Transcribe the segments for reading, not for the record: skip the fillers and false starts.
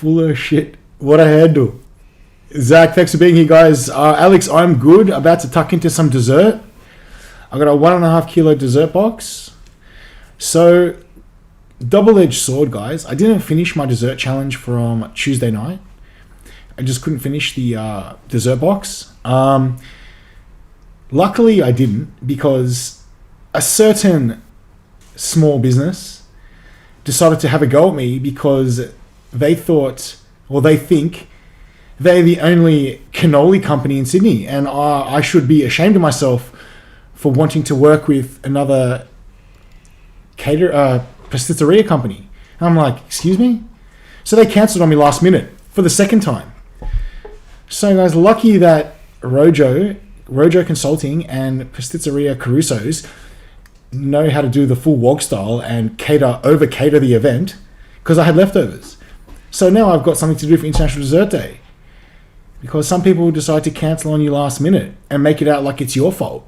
Full of shit. What a handle. Zach, thanks for being here, guys. Alex, I'm good. About to tuck into some dessert. I got a 1.5 kilo dessert box. So, double-edged sword, guys. I didn't finish my dessert challenge from Tuesday night. I just couldn't finish the dessert box. Luckily, I didn't, because a certain small business decided to have a go at me because they thought, or they think, they're the only cannoli company in Sydney, and I should be ashamed of myself for wanting to work with another pasticceria company. And I'm like, excuse me? So they cancelled on me last minute for the second time. So guys, lucky that Rojo Consulting and Pasticceria CARUSO's know how to do the full WOG style and over cater the event, because I had leftovers. So now I've got something to do for International Dessert Day, because some people decide to cancel on you last minute and make it out like it's your fault.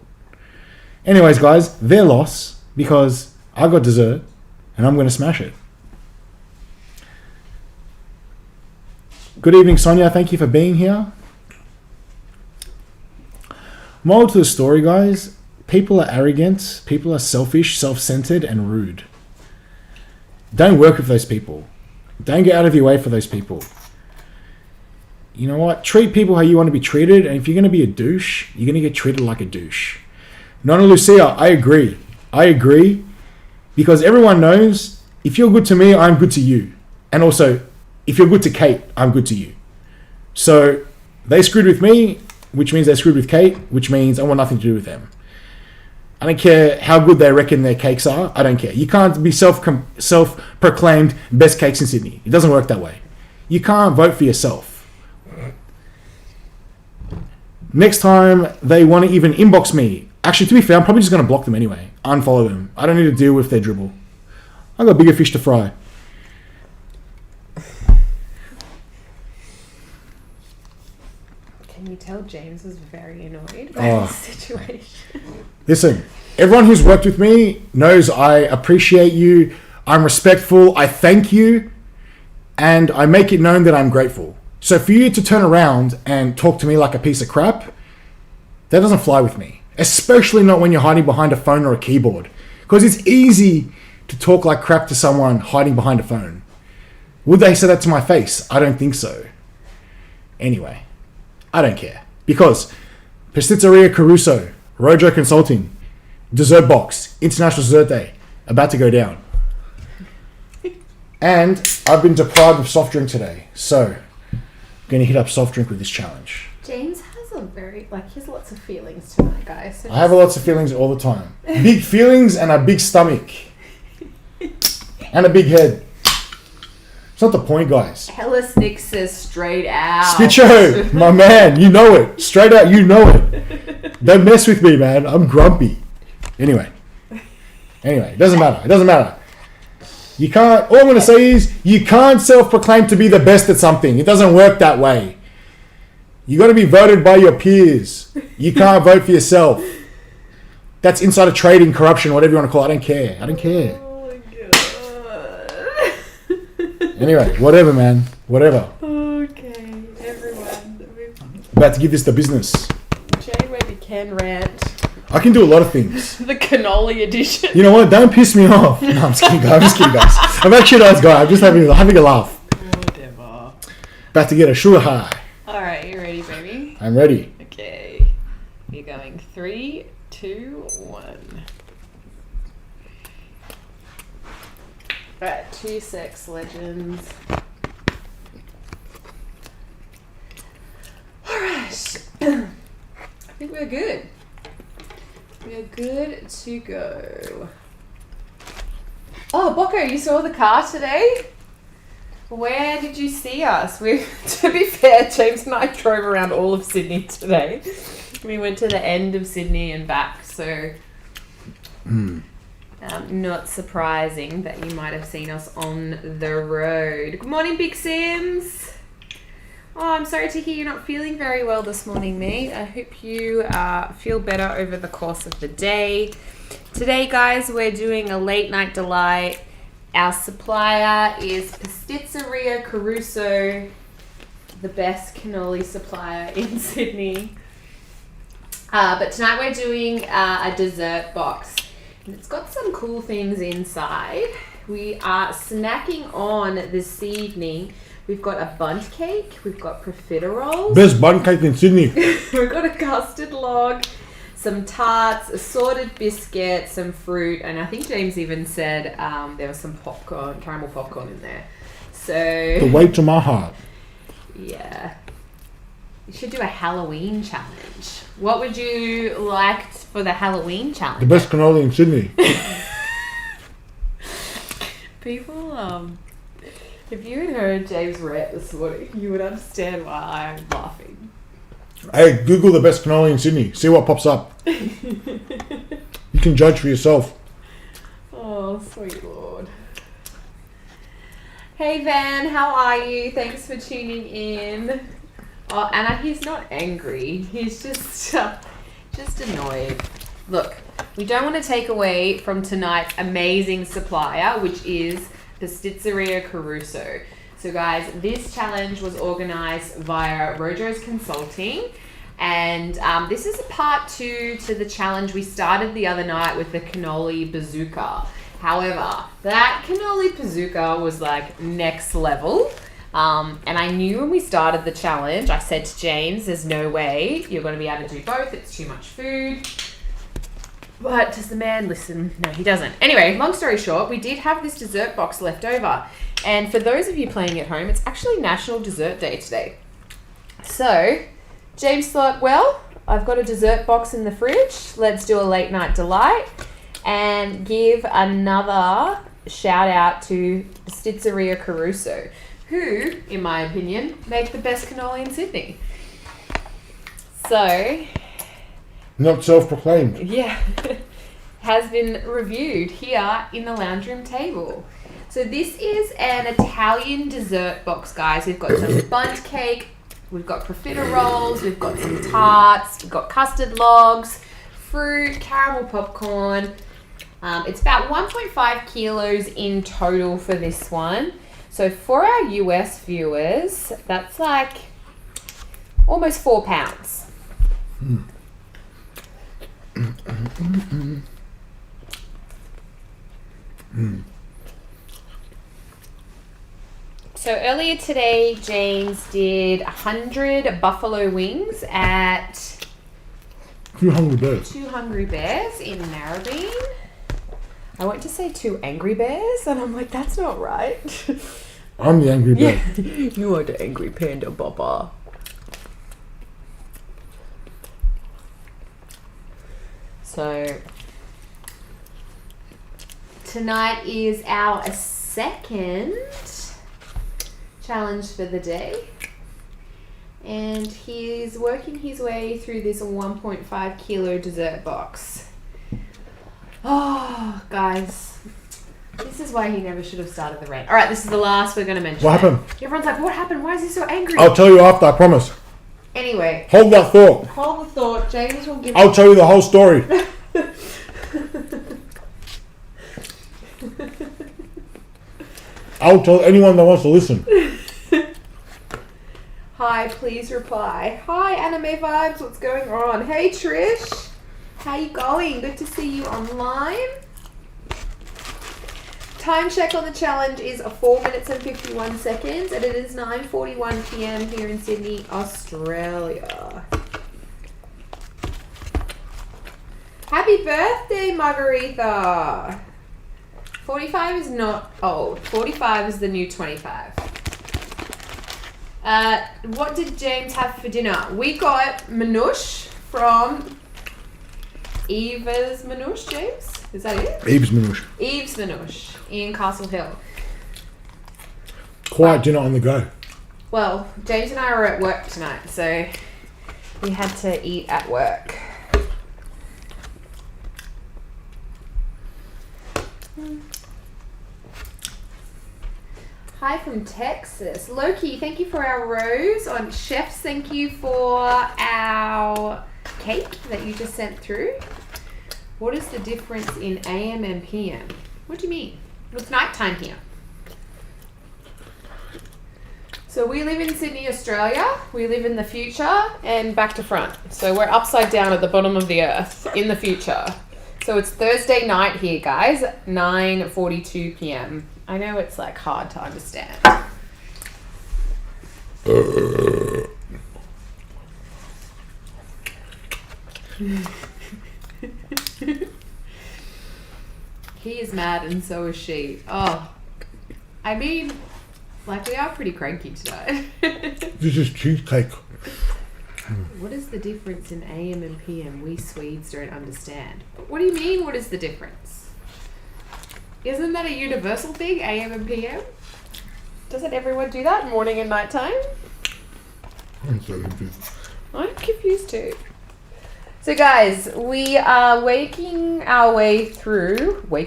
Anyways, guys, their loss, because I got dessert and I'm going to smash it. Good evening, Sonia. Thank you for being here. Moral to the story, guys. People are arrogant, people are selfish, self-centered, and rude. Don't work with those people. Don't get out of your way for those people. You know what? Treat people how you want to be treated, and if you're going to be a douche, you're going to get treated like a douche. Nona Lucia, I agree. Because everyone knows, if you're good to me, I'm good to you. And also, if you're good to Kate, I'm good to you. So, they screwed with me, which means they screwed with Kate, which means I want nothing to do with them. I don't care how good they reckon their cakes are. I don't care. You can't be self-proclaimed best cakes in Sydney. It doesn't work that way. You can't vote for yourself. Next time they want to even inbox me. Actually, to be fair, I'm probably just going to block them anyway. Unfollow them. I don't need to deal with their dribble. I've got bigger fish to fry. Can you tell James was very annoyed by this situation? Listen, everyone who's worked with me knows I appreciate you. I'm respectful. I thank you. And I make it known that I'm grateful. So for you to turn around and talk to me like a piece of crap, that doesn't fly with me. Especially not when you're hiding behind a phone or a keyboard. Because it's easy to talk like crap to someone hiding behind a phone. Would they say that to my face? I don't think so. Anyway, I don't care. Because Pasticceria CARUSO, Rojo Consulting, Dessert Box, International Dessert Day, about to go down. And I've been deprived of soft drink today. So, I'm going to hit up soft drink with this challenge. James has a he has lots of feelings tonight, guys. So I have lots of feelings all the time. Big feelings and a big stomach. And a big head. It's not the point, guys. Hellisnick says straight out. Spitcho, my man, you know it. Straight out, you know it. Don't mess with me, man. I'm grumpy. Anyway, it doesn't matter. You can't, all I'm going to say is, you can't self-proclaim to be the best at something. It doesn't work that way. You got to be voted by your peers. You can't vote for yourself. That's insider trading, corruption, whatever you want to call it. I don't care. Oh my god. Anyway, whatever, man. Whatever. Okay, everyone. About to give this the business. Jwebby can rant. I can do a lot of things. The cannoli edition. You know what? Don't piss me off. No, I'm just kidding, guys. I'm actually a nice guy. I'm just having a laugh. Whatever. About to get a sugar high. Alright, you ready, baby? I'm ready. Okay. You're going 3, 2, 1. Alright, 2 sex legends. Alright. I think we're good. We're good to go. Oh, Bocco, you saw the car today? Where did you see us? To be fair, James and I drove around all of Sydney today. We went to the end of Sydney and back, so not surprising that you might have seen us on the road. Good morning, Big Sims. Oh, I'm sorry to hear you're not feeling very well this morning, mate. I hope you feel better over the course of the day. Today, guys, we're doing a late night delight, Our supplier is Pasticceria CARUSO, the best cannoli supplier in Sydney. But tonight we're doing a dessert box. And it's got some cool things inside. We are snacking on this evening. We've got a Bundt Cake. We've got Profiteroles. Best Bundt Cake in Sydney. We've got a Custard Log, some Tarts, Assorted Biscuits, some fruit, and I think James even said there was some popcorn, caramel popcorn in there. So The way to my heart. yeah. You should do a Halloween challenge. What would you like for the Halloween challenge? The best cannoli in Sydney. People, if you had heard James' rant this morning, you would understand why I'm laughing. Hey, Google the best cannoli in Sydney. See what pops up. You can judge for yourself. Oh, sweet Lord. Hey Van, how are you? Thanks for tuning in. Oh, Anna, he's not angry. He's just annoyed. Look, we don't want to take away from tonight's amazing supplier, which is Pasticceria CARUSO. So guys, this challenge was organised via Rojo's Consulting, and this is a part 2 to the challenge we started the other night with the cannoli bazooka. However, that cannoli bazooka was like next level. And I knew when we started the challenge, I said to James, there's no way you're going to be able to do both. It's too much food. But does the man listen? No, he doesn't. Anyway, long story short, we did have this dessert box left over. And for those of you playing at home, it's actually National Dessert Day today. So James thought, well, I've got a dessert box in the fridge. Let's do a late night delight and give another shout out to Pasticceria CARUSO, who, in my opinion, make the best cannoli in Sydney. So, Not self-proclaimed. yeah, has been reviewed here in the lounge room table. So this is an Italian dessert box, guys. We've got some Bundt Cake, we've got Profiteroles, we've got some Tarts, we've got Custard Logs, fruit, caramel popcorn. It's about 1.5 kilos in total for this one. So for our US viewers, that's like almost 4 pounds. So earlier today, James did 100 buffalo wings at 2 Hungry Bears. 2 Hungry Bears in Narrabeen. I went to say 2 Angry Bears, and I'm like, that's not right. I'm the Angry Bear. Yeah. You are the angry panda, Papa. So tonight is our second challenge for the day, and he's working his way through this 1.5 kilo dessert box. Oh, guys, this is why he never should have started the rant. All right, this is the last we're going to mention. What happened? Everyone's like, what happened? Why is he so angry? I'll tell you after, I promise. Anyway, Hold that thought. hold the thought. James will give I'll tell you the whole story. I'll tell anyone that wants to listen. Hi, please reply. Hi, Anime Vibes. What's going on? Hey, Trish. How you going? Good to see you online. Time check on the challenge is 4 minutes and 51 seconds, and it is 9:41 p.m. here in Sydney, Australia. Happy birthday, Margarita. 45 is not old. 45 is the new 25. What did James have for dinner? We got manouche from Eva's Manouche, James? Is that it? Eve's Manouche. Eve's Manouche in Castle Hill. Quiet dinner on the go. Well, James and I were at work tonight, so we had to eat at work. Hi from Texas. Loki, thank you for our rose. On Chefs, thank you for our cake that you just sent through. What is the difference in AM and PM? What do you mean? It's nighttime here. So we live in Sydney, Australia. We live in the future and back to front. So we're upside down at the bottom of the earth in the future. So it's Thursday night here, guys, 9:42 p.m. I know it's like hard to understand. He is mad and so is she. Oh, I mean, like, we are pretty cranky today. This is cheesecake. What is the difference in AM and PM? We Swedes don't understand. What do you mean, what is the difference? Isn't that a universal thing, AM and PM? Doesn't everyone do that, morning and nighttime? I'm so confused. I'm confused too. So guys, we are making our way through this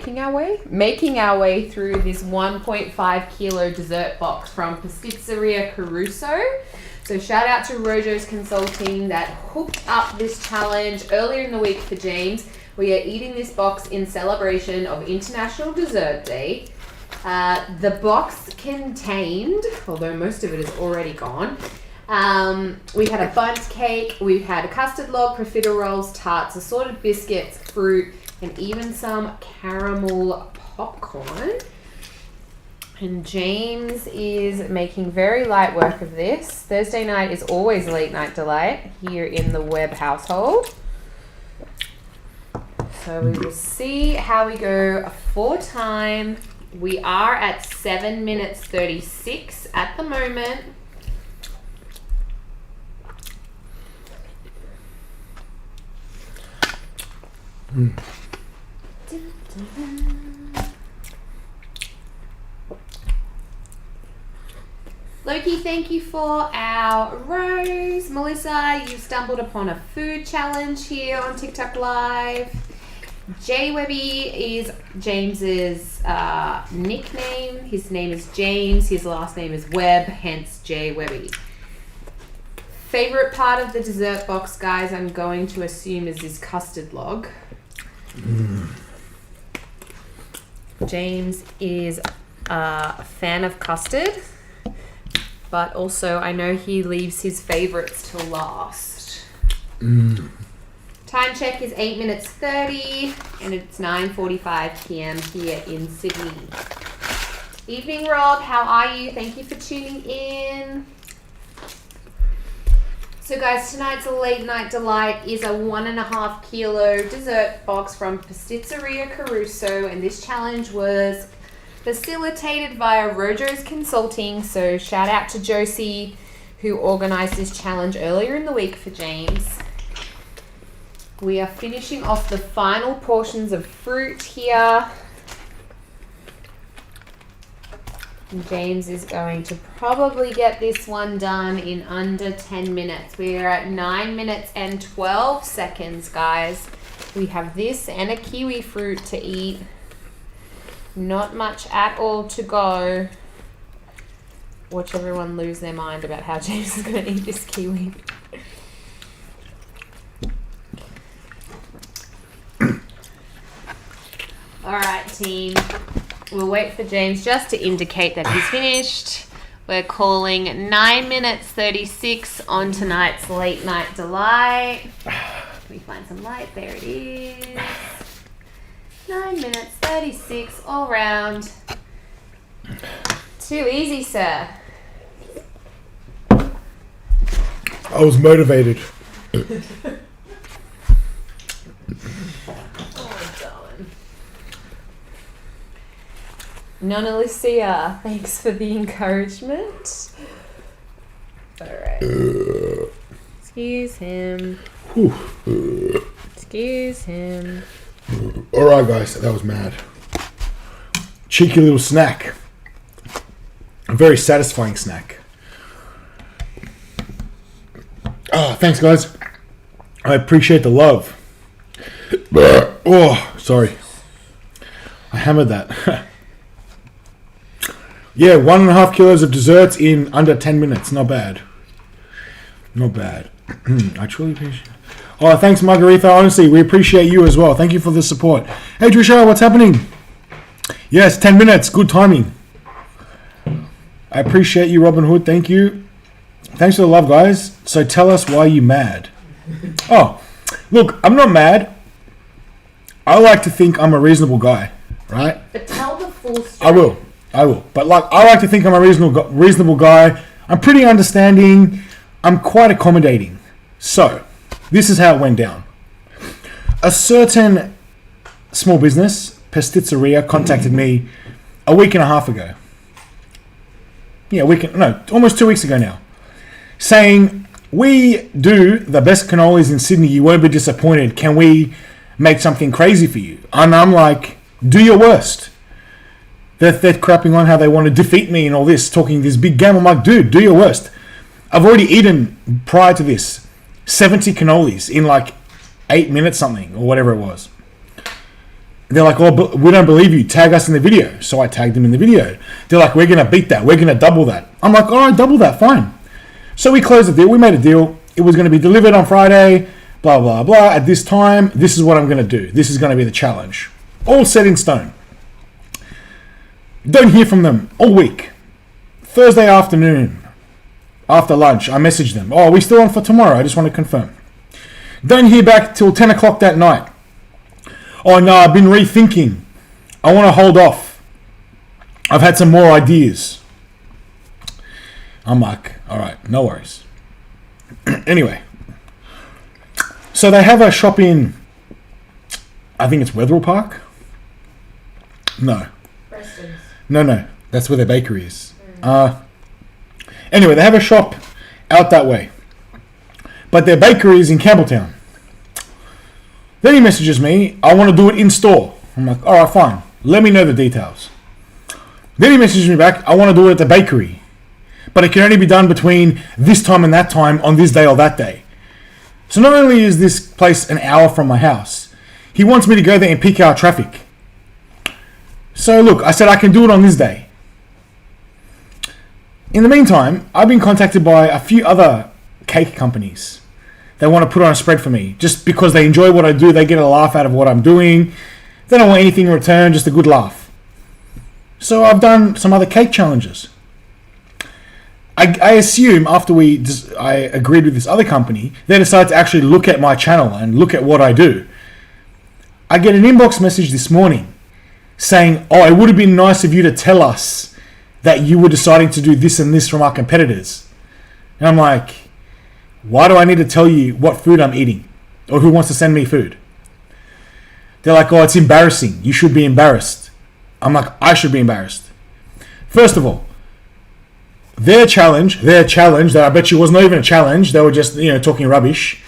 1.5 kilo dessert box from Pasticceria CARUSO. So shout out to Rojo's Consulting that hooked up this challenge earlier in the week for James. We are eating this box in celebration of International Dessert Day. The box contained, although most of it is already gone, we had a Bundt Cake, we had a Custard Log, Profiteroles, Tarts, Assorted Biscuits, fruit, and even some caramel popcorn. And James is making very light work of this. Thursday night is always late night delight here in the Webb household. So we will see how we go for time. We are at 7 minutes 36 at the moment. Loki, thank you for our rose. Melissa, you stumbled upon a food challenge here on TikTok Live. Jwebby is James's nickname. His name is James. His last name is Webb, hence Jwebby. Favorite part of the dessert box, guys, I'm going to assume is this custard log. James is a fan of custard, but also I know he leaves his favorites till last. Time check is 8 minutes 30 and it's 9:45 p.m. here in Sydney. Evening, Rob. How are you? Thank you for tuning in. So guys, tonight's late night delight is a 1.5 kilo dessert box from Pasticceria CARUSO, and this challenge was facilitated via Rojo's Consulting. So shout out to Josie, who organized this challenge earlier in the week for James. We are finishing off the final portions of fruit here. James is going to probably get this one done in under 10 minutes. We are at 9 minutes and 12 seconds, guys. We have this and a kiwi fruit to eat. Not much at all to go. Watch everyone lose their mind about how James is going to eat this kiwi. Alright, team. We'll wait for James just to indicate that he's finished. We're calling 9 minutes 36 on tonight's late night delight. Can we find some light? There it is. 9 minutes 36 all round. Too easy, sir. I was motivated. Nona Lucia, thanks for the encouragement. Alright. Excuse him. Excuse him. Alright, guys, that was mad. Cheeky little snack. A very satisfying snack. Thanks, guys. I appreciate the love. Oh, sorry. I hammered that. Yeah, 1.5 kilos of desserts in under 10 minutes. Not bad. Not bad. I truly appreciate it. Oh, thanks, Margarita. Honestly, we appreciate you as well. Thank you for the support. Hey, Trisha, what's happening? Yes, 10 minutes. Good timing. I appreciate you, Robin Hood. Thank you. Thanks for the love, guys. So tell us why you mad. Oh, look, I'm not mad. I like to think I'm a reasonable guy, right? But tell the full story. I will. But like, I like to think I'm a reasonable guy. I'm pretty understanding. I'm quite accommodating. So, this is how it went down. A certain small business, pasticceria, contacted me a week and a half ago. Yeah, almost 2 weeks ago now. Saying, we do the best cannolis in Sydney. You won't be disappointed. Can we make something crazy for you? And I'm like, do your worst. They're crapping on how they want to defeat me and all this, talking this big game. I'm like, dude, do your worst. I've already eaten, prior to this, 70 cannolis in like 8 minutes something, or whatever it was. They're like, oh, but we don't believe you. Tag us in the video. So I tagged them in the video. They're like, we're going to beat that. We're going to double that. I'm like, all right, double that. Fine. So we closed the deal. We made a deal. It was going to be delivered on Friday, blah, blah, blah. At this time, this is what I'm going to do. This is going to be the challenge. All set in stone. Don't hear from them all week. Thursday afternoon, after lunch, I messaged them. Oh, are we still on for tomorrow? I just want to confirm. Don't hear back till 10 o'clock that night. Oh, no, I've been rethinking. I want to hold off. I've had some more ideas. I'm like, all right, no worries. Anyway. So they have a shop in, I think it's Wetherill Park? No. Preston's. No. That's where their bakery is. Anyway, they have a shop out that way. But their bakery is in Campbelltown. Then he messages me, I want to do it in store. I'm like, all right, fine. Let me know the details. Then he messages me back, I want to do it at the bakery. But it can only be done between this time and that time on this day or that day. So not only is this place an hour from my house, he wants me to go there in peak hour traffic. So look, I said I can do it on this day. In the meantime, I've been contacted by a few other cake companies. They want to put on a spread for me just because they enjoy what I do. They get a laugh out of what I'm doing. They don't want anything in return, just a good laugh. So I've done some other cake challenges. I assume after I agreed with this other company, they decided to actually look at my channel and look at what I do. I get an inbox message this morning saying, oh, it would have been nice of you to tell us that you were deciding to do this and this from our competitors. And I'm like, why do I need to tell you what food I'm eating or who wants to send me food? They're like, oh, it's embarrassing. You should be embarrassed. I'm like, I should be embarrassed. First of all, their challenge, that I bet you was not even a challenge, they were just, talking rubbish,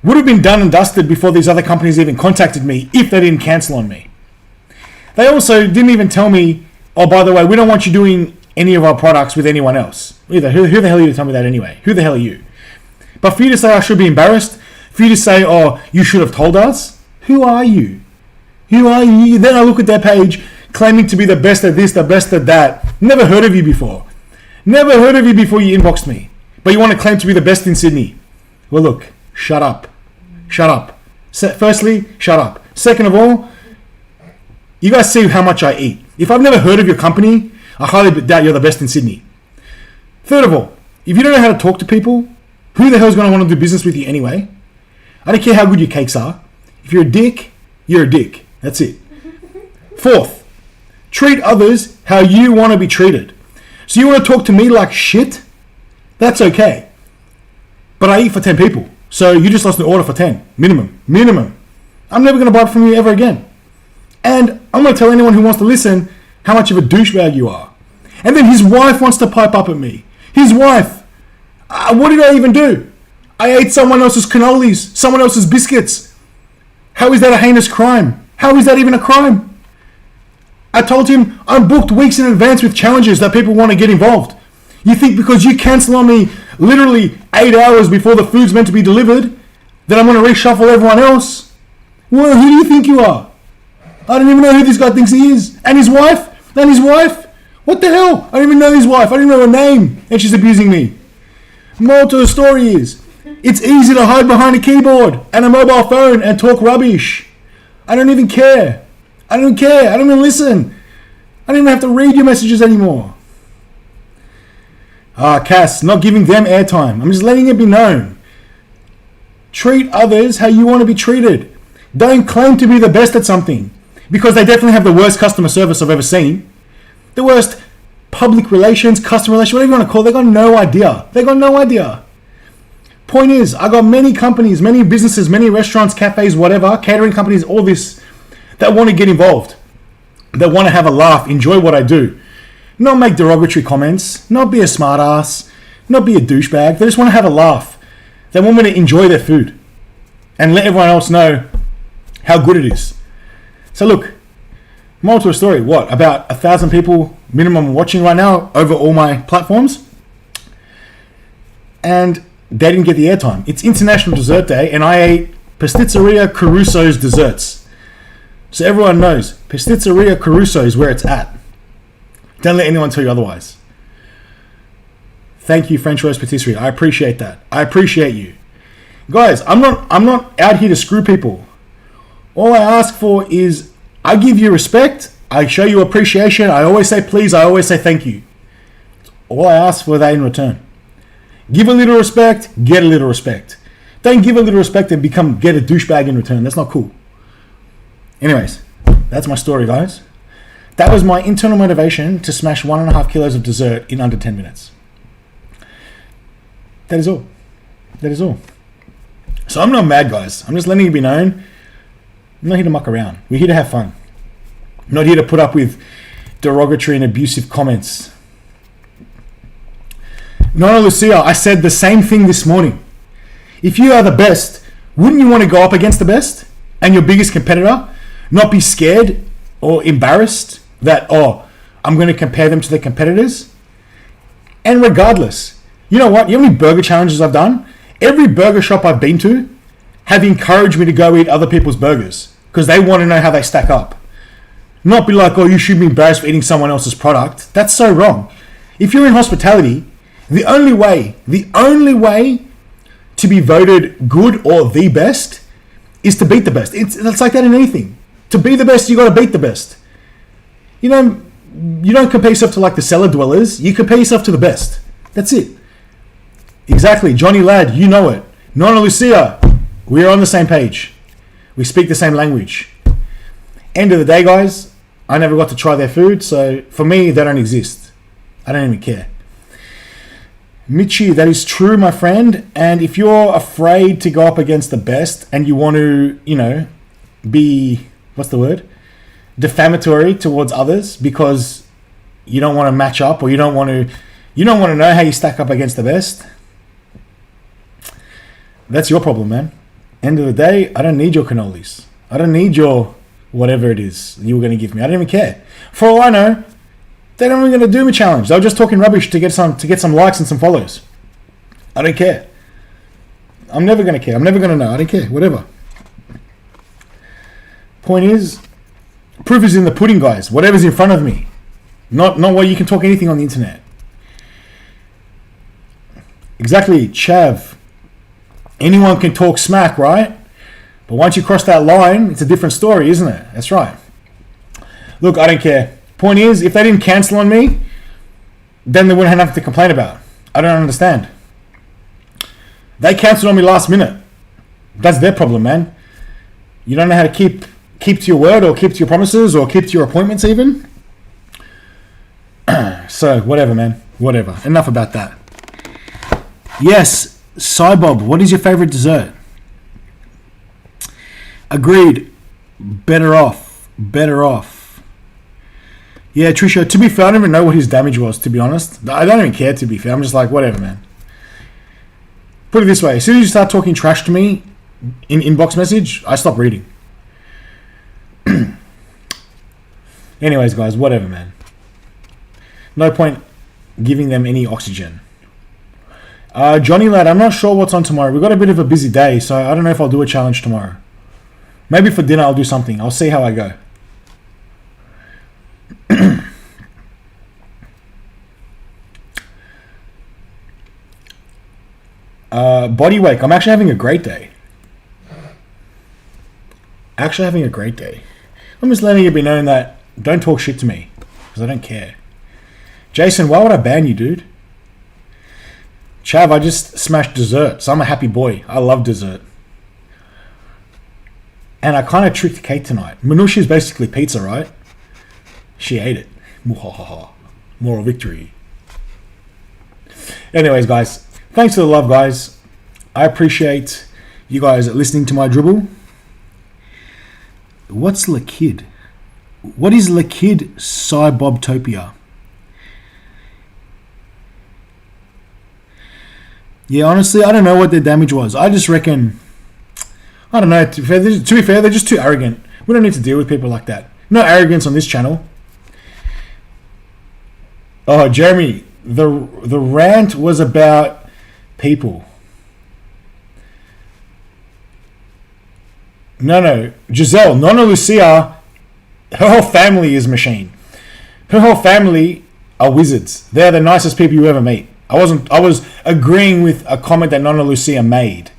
would have been done and dusted before these other companies even contacted me if they didn't cancel on me. They also didn't even tell me, oh, by the way, we don't want you doing any of our products with anyone else. Either. Who the hell are you to tell me that anyway? Who the hell are you? But for you to say I should be embarrassed, for you to say, oh, you should have told us, who are you? Who are you? Then I look at their page claiming to be the best at this, the best at that. Never heard of you before. Never heard of you before you inboxed me. But you want to claim to be the best in Sydney. Well, look, shut up. Shut up. Firstly, shut up. Second of all, you guys see how much I eat. If I've never heard of your company, I highly doubt you're the best in Sydney. Third of all, if you don't know how to talk to people, who the hell is going to want to do business with you anyway? I don't care how good your cakes are. If you're a dick, you're a dick. That's it. Fourth, treat others how you want to be treated. So you want to talk to me like shit? That's okay. But I eat for 10 people. So you just lost an order for 10. Minimum. I'm never going to buy from you ever again. And I'm going to tell anyone who wants to listen how much of a douchebag you are. And then his wife wants to pipe up at me. His wife. What did I even do? I ate someone else's cannolis, someone else's biscuits. How is that a heinous crime? How is that even a crime? I told him I'm booked weeks in advance with challenges that people want to get involved. You think because you cancel on me literally 8 hours before the food's meant to be delivered, that I'm going to reshuffle everyone else? Well, who do you think you are? I don't even know who this guy thinks he is. And his wife? What the hell? I don't even know his wife. I don't even know her name. And she's abusing me. Moral to the story is, it's easy to hide behind a keyboard and a mobile phone and talk rubbish. I don't even care. I don't care. I don't even listen. I don't even have to read your messages anymore. Cass, not giving them airtime. I'm just letting it be known. Treat others how you want to be treated. Don't claim to be the best at something, because they definitely have the worst customer service I've ever seen. The worst public relations, customer relations, whatever you want to call it. They got no idea. They got no idea. Point is, I got many companies, many businesses, many restaurants, cafes, whatever, catering companies, all this, that want to get involved, that want to have a laugh, enjoy what I do. Not make derogatory comments, not be a smart ass, not be a douchebag. They just want to have a laugh. They want me to enjoy their food and let everyone else know how good it is. So look, moral to a story, what? About 1,000 people minimum watching right now over all my platforms. And they didn't get the airtime. It's International Dessert Day and I ate Pasticceria CARUSO's desserts. So everyone knows, Pasticceria CARUSO is where it's at. Don't let anyone tell you otherwise. Thank you, French Roast Patisserie. I appreciate that. I appreciate you. Guys, I'm not out here to screw people. All I ask for is I give you respect. I show you appreciation. I always say please. I always say thank you. All I ask for that in return. Give a little respect, get a little respect. Don't give a little respect and get a douchebag in return. That's not cool. Anyways, that's my story, guys. That was my internal motivation to smash 1.5 kilos of dessert in under 10 minutes. That is all. That is all. So I'm not mad, guys. I'm just letting it be known. I'm not here to muck around. We're here to have fun. I'm not here to put up with derogatory and abusive comments. Nona Lucia, I said the same thing this morning. If you are the best, wouldn't you want to go up against the best and your biggest competitor? Not be scared or embarrassed that, I'm going to compare them to their competitors? And regardless, you know what? You know how many burger challenges I've done? Every burger shop I've been to have encouraged me to go eat other people's burgers because they want to know how they stack up. Not be like, you should be embarrassed for eating someone else's product. That's so wrong. If you're in hospitality, the only way to be voted good or the best is to beat the best. It's like that in anything. To be the best, you got to beat the best. You know, you don't compare yourself to like the cellar dwellers. You compare yourself to the best. That's it. Exactly. Johnny Ladd, you know it. Nona Lucia, we are on the same page. We speak the same language. End of the day, guys, I never got to try their food, so for me, they don't exist. I don't even care. Michi, that is true, my friend. And if you're afraid to go up against the best and you want to, be, defamatory towards others because you don't want to match up or you don't want to know how you stack up against the best, that's your problem, man. End of the day, I don't need your cannolis. I don't need your whatever it is you were going to give me. I don't even care. For all I know, they're not even going to do me challenge. They were just talking rubbish to get some likes and some follows. I don't care. I'm never going to care. I'm never going to know. I don't care. Whatever. Point is, proof is in the pudding, guys. Whatever's in front of me. Not where you can talk anything on the internet. Exactly, Chav. Anyone can talk smack, right? But once you cross that line, it's a different story, isn't it? That's right. Look, I don't care. Point is, if they didn't cancel on me, then they wouldn't have nothing to complain about. I don't understand. They cancelled on me last minute. That's their problem, man. You don't know how to keep to your word or keep to your promises or keep to your appointments even. So, whatever, man. Whatever. Enough about that. Yes, Cybob, what is your favorite dessert? Agreed. Better off. Yeah, Trisha, to be fair, I don't even know what his damage was, to be honest. I don't even care, to be fair. I'm just like, whatever, man. Put it this way. As soon as you start talking trash to me in inbox message, I stop reading. Anyways, guys, whatever, man. No point giving them any oxygen. Johnny Lad, I'm not sure what's on tomorrow. We've got a bit of a busy day, so I don't know if I'll do a challenge tomorrow. Maybe for dinner I'll do something. I'll see how I go. Bodywake, I'm actually having a great day. I'm just letting it be known that don't talk shit to me because I don't care. Jason, why would I ban you, dude? Chav, I just smashed dessert, so I'm a happy boy. I love dessert. And I kind of tricked Kate tonight. Minushi is basically pizza, right? She ate it. Moral victory. Anyways, guys, thanks for the love, guys. I appreciate you guys listening to my dribble. What's Lakid? What is Lakid Cybobtopia? Yeah, honestly, I don't know what their damage was. I just reckon... I don't know. To be fair, they're just too arrogant. We don't need to deal with people like that. No arrogance on this channel. Oh, Jeremy, the rant was about people. No. Giselle, Nonna Lucia, her whole family is machine. Her whole family are wizards. They're the nicest people you ever meet. I was agreeing with a comment that Nonna Lucia made.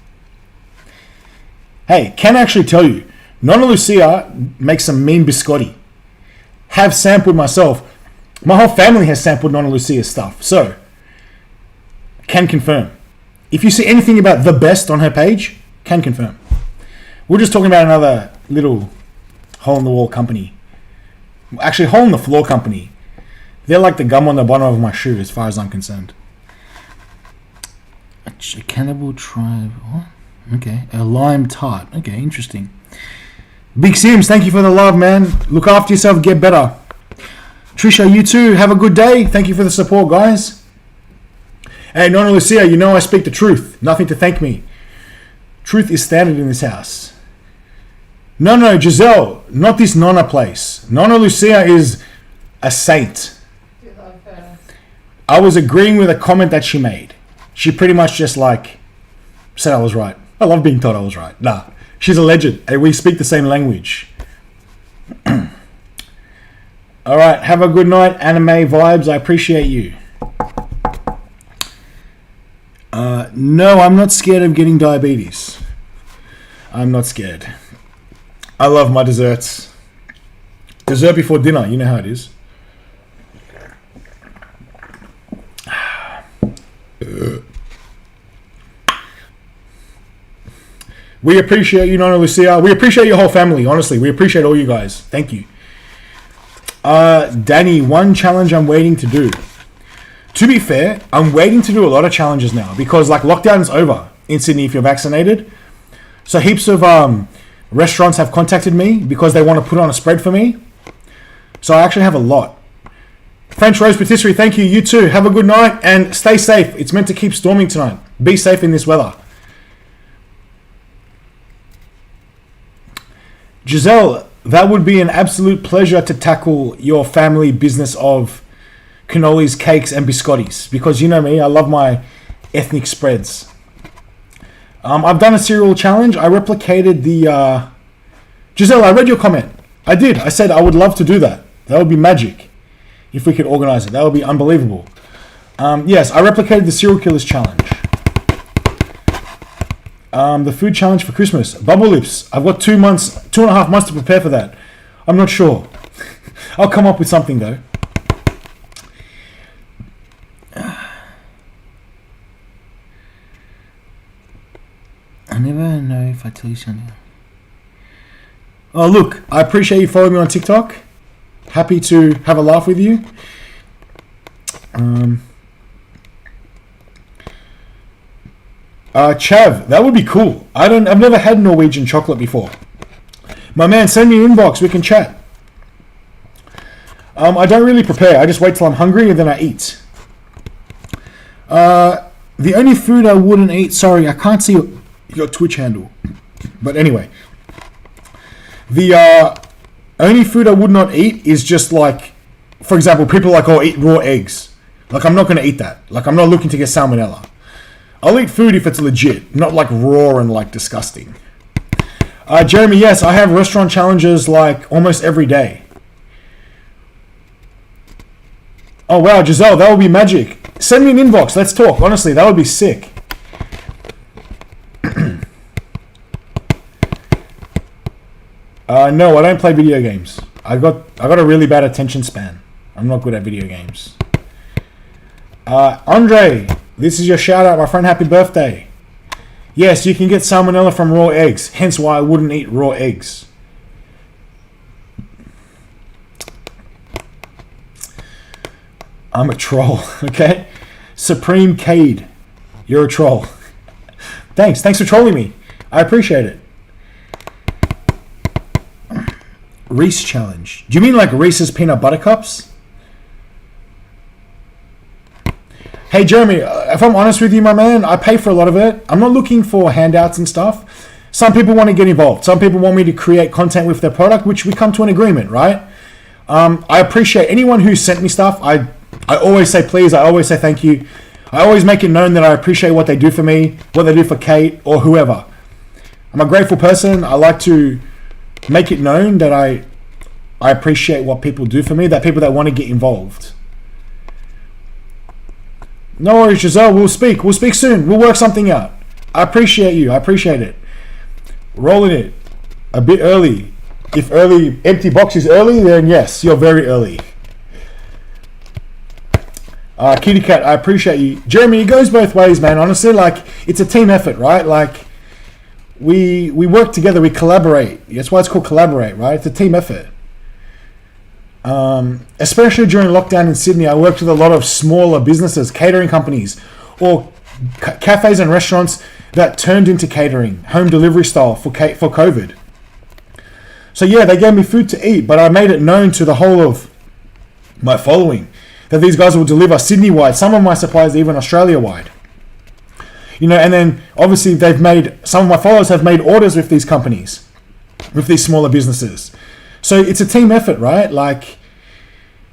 Hey, can I actually tell you, Nonna Lucia makes some mean biscotti. Have sampled myself. My whole family has sampled Nonna Lucia's stuff. So, can confirm. If you see anything about the best on her page, can confirm. We're just talking about another little hole-in-the-wall company. Actually, hole-in-the-floor company. They're like the gum on the bottom of my shoe as far as I'm concerned. A cannibal tribe. What? Okay. A lime tart. Okay, interesting. Big Sims, thank you for the love, man. Look after yourself, get better. Trisha, you too. Have a good day. Thank you for the support, guys. Hey, Nonna Lucia, you know I speak the truth. Nothing to thank me. Truth is standard in this house. No, Giselle, not this Nonna place. Nonna Lucia is a saint. You love her. I was agreeing with a comment that she made. She pretty much just said I was right. I love being told I was right. Nah, she's a legend. And we speak the same language. Alright, have a good night, anime vibes. I appreciate you. No, I'm not scared of getting diabetes. I'm not scared. I love my desserts. Dessert before dinner, you know how it is. We appreciate you, Nonna Lucia. We appreciate your whole family, honestly. We appreciate all you guys. Thank you. Danny, one challenge I'm waiting to do. To be fair, I'm waiting to do a lot of challenges now because lockdown's over in Sydney if you're vaccinated. So heaps of restaurants have contacted me because they want to put on a spread for me. So I actually have a lot. French Rose Patisserie, thank you. You too. Have a good night and stay safe. It's meant to keep storming tonight. Be safe in this weather. Giselle, that would be an absolute pleasure to tackle your family business of cannolis, cakes, and biscottis. Because you know me, I love my ethnic spreads. I've done a cereal challenge. I replicated the... Giselle, I read your comment. I did. I said I would love to do that. That would be magic. If we could organize it. That would be unbelievable. Yes, I replicated the Serial Killers challenge. The food challenge for Christmas. Bubble Lips. I've got 2.5 months to prepare for that. I'm not sure. I'll come up with something though. I never know if I tell you something. Oh look, I appreciate you following me on TikTok. Happy to have a laugh with you. Chav, that would be cool. I've never had Norwegian chocolate before. My man, send me an inbox. We can chat. I don't really prepare. I just wait till I'm hungry and then I eat. The only food I wouldn't eat... Sorry, I can't see your Twitch handle. But anyway. The only food I would not eat is just for example, people eat raw eggs. I'm not going to eat that. I'm not looking to get salmonella. I'll eat food if it's legit, not raw and disgusting. Jeremy, yes, I have restaurant challenges almost every day. Oh wow, Giselle, that would be magic. Send me an inbox, let's talk. Honestly, that would be sick. No, I don't play video games. I got a really bad attention span. I'm not good at video games. Andre, this is your shout out, my friend. Happy birthday. Yes, you can get salmonella from raw eggs. Hence why I wouldn't eat raw eggs. I'm a troll, okay? Supreme Cade, you're a troll. Thanks for trolling me. I appreciate it. Reese challenge. Do you mean like Reese's peanut butter cups? Hey Jeremy, if I'm honest with you, my man, I pay for a lot of it. I'm not looking for handouts and stuff. Some people want to get involved. Some people want me to create content with their product, which we come to an agreement, right? I appreciate anyone who sent me stuff. I always say please. I always say thank you. I always make it known that I appreciate what they do for me, what they do for Kate or whoever. I'm a grateful person. I like to make it known that I appreciate what people do for me, that people that want to get involved. No worries, Giselle. We'll speak soon. We'll work something out. I appreciate you. I appreciate it. Rolling it a bit early. If early empty box is early, then yes, you're very early. Kitty Cat, I appreciate you. Jeremy, it goes both ways, man. Honestly, like, it's a team effort, right? Like, we work together, we collaborate. That's why it's called collaborate, right? It's a team effort. Especially during lockdown in Sydney, I worked with a lot of smaller businesses, catering companies, or cafes and restaurants that turned into catering, home delivery style for COVID. So yeah, they gave me food to eat, but I made it known to the whole of my following that these guys will deliver Sydney-wide, some of my suppliers even Australia-wide. You know, and then obviously some of my followers have made orders with these companies, with these smaller businesses. So it's a team effort, right? Like,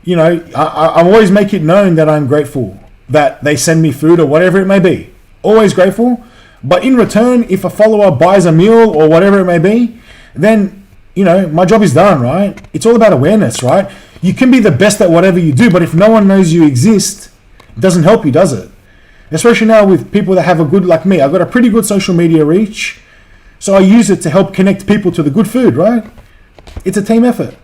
you know, I always make it known that I'm grateful that they send me food or whatever it may be. Always grateful. But in return, if a follower buys a meal or whatever it may be, then, you know, my job is done, right? It's all about awareness, right? You can be the best at whatever you do, but if no one knows you exist, it doesn't help you, does it? Especially now with people that have a good, like me, I've got a pretty good social media reach. So I use it to help connect people to the good food, right? It's a team effort.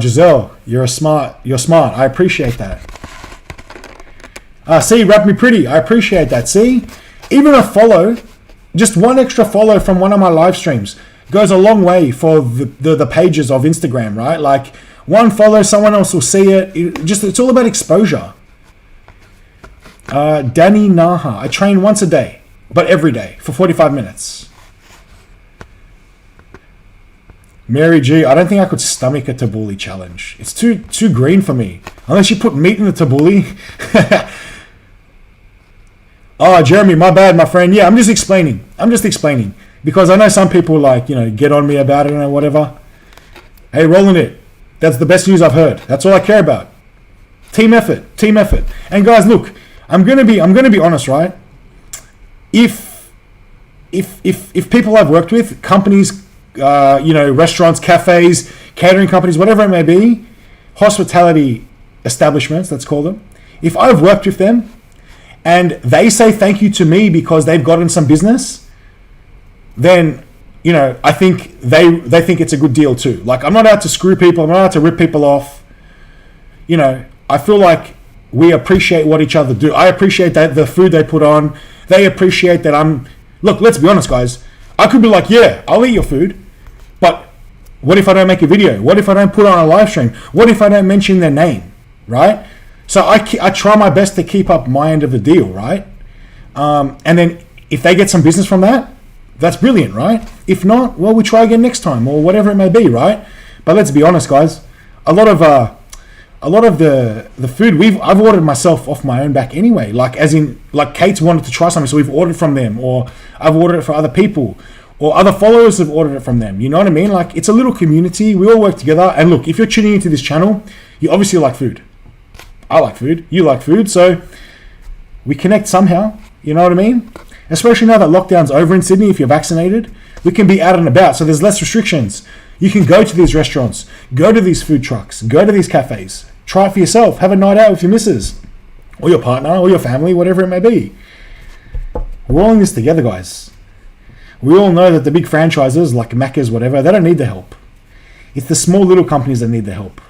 Giselle, you're smart. I appreciate that. See, Wrap Me Pretty. I appreciate that. See, even a follow, just one extra follow from one of my live streams goes a long way for the pages of Instagram, right? Like, one follow, someone else will see it. It's all about exposure. Danny Naha. I train once a day, but every day for 45 minutes. Mary G, I don't think I could stomach a tabbouleh challenge. It's too green for me. Unless you put meat in the tabbouleh. Oh, Jeremy, my bad, my friend. Yeah, I'm just explaining. Because I know some people, like, you know, get on me about it or whatever. Hey, rolling it. That's the best news I've heard. That's all I care about. Team effort. And guys, look, I'm gonna be honest, right? If people I've worked with, companies, you know, restaurants, cafes, catering companies, whatever it may be, hospitality establishments, let's call them. If I've worked with them and they say thank you to me because they've gotten some business, then, you know, I think they think it's a good deal too. Like, I'm not out to screw people. I'm not out to rip people off. You know, I feel like we appreciate what each other do. I appreciate that the food they put on. They appreciate that look, let's be honest, guys. I could be like, yeah, I'll eat your food. But what if I don't make a video? What if I don't put on a live stream? What if I don't mention their name, right? So I try my best to keep up my end of the deal, right? And then if they get some business from that, that's brilliant, right? If not, well, we try again next time or whatever it may be, right? But let's be honest, guys. A lot of the food I've ordered myself off my own back anyway. Like, as in, like, Kate's wanted to try something, so we've ordered from them, or I've ordered it for other people, or other followers have ordered it from them. You know what I mean? Like, it's a little community. We all work together. And look, if you're tuning into this channel, you obviously like food. I like food. You like food. So we connect somehow. You know what I mean? Especially now that lockdown's over in Sydney, if you're vaccinated, we can be out and about. So there's less restrictions. You can go to these restaurants, go to these food trucks, go to these cafes, try it for yourself, have a night out with your missus, or your partner, or your family, whatever it may be. We're all in this together, guys. We all know that the big franchises like Macca's, whatever, they don't need the help. It's the small little companies that need the help.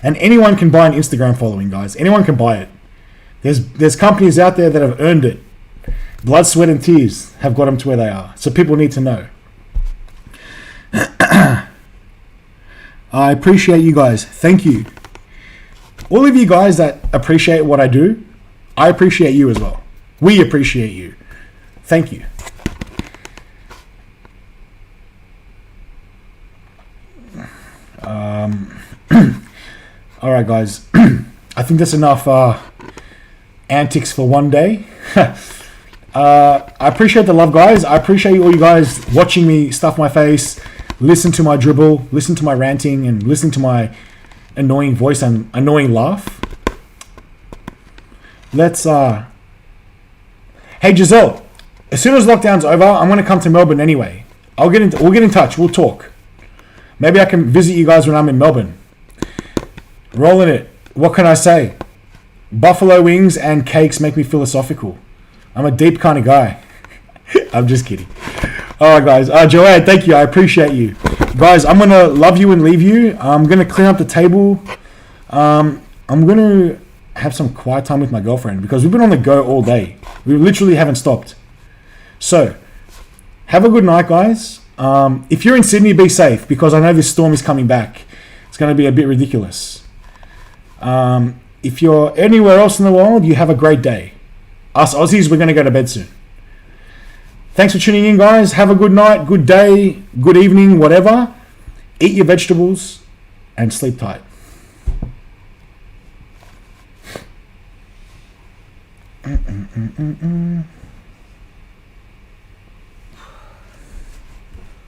And anyone can buy an Instagram following, guys. Anyone can buy it. There's companies out there that have earned it. Blood, sweat, and tears have got them to where they are. So people need to know. I appreciate you guys. Thank you. All of you guys that appreciate what I do, I appreciate you as well. We appreciate you. Thank you. All right, guys. I think that's enough antics for one day. I appreciate the love, guys. I appreciate all you guys watching me stuff my face, listen to my dribble, listen to my ranting, and listen to my annoying voice and annoying laugh. Let's Hey Giselle, as soon as lockdown's over, I'm gonna come to Melbourne anyway. We'll get in touch. We'll talk. Maybe I can visit you guys when I'm in Melbourne. Rolling it. What can I say? Buffalo wings and cakes make me philosophical. I'm a deep kind of guy. I'm just kidding. All right, guys. Joanne, thank you. I appreciate you. Guys, I'm going to love you and leave you. I'm going to clean up the table. I'm going to have some quiet time with my girlfriend because we've been on the go all day. We literally haven't stopped. So, have a good night, guys. If you're in Sydney, be safe because I know this storm is coming back. It's going to be a bit ridiculous. If you're anywhere else in the world, you have a great day. Us Aussies, we're going to go to bed soon. Thanks for tuning in, guys. Have a good night, good day, good evening, whatever. Eat your vegetables and sleep tight.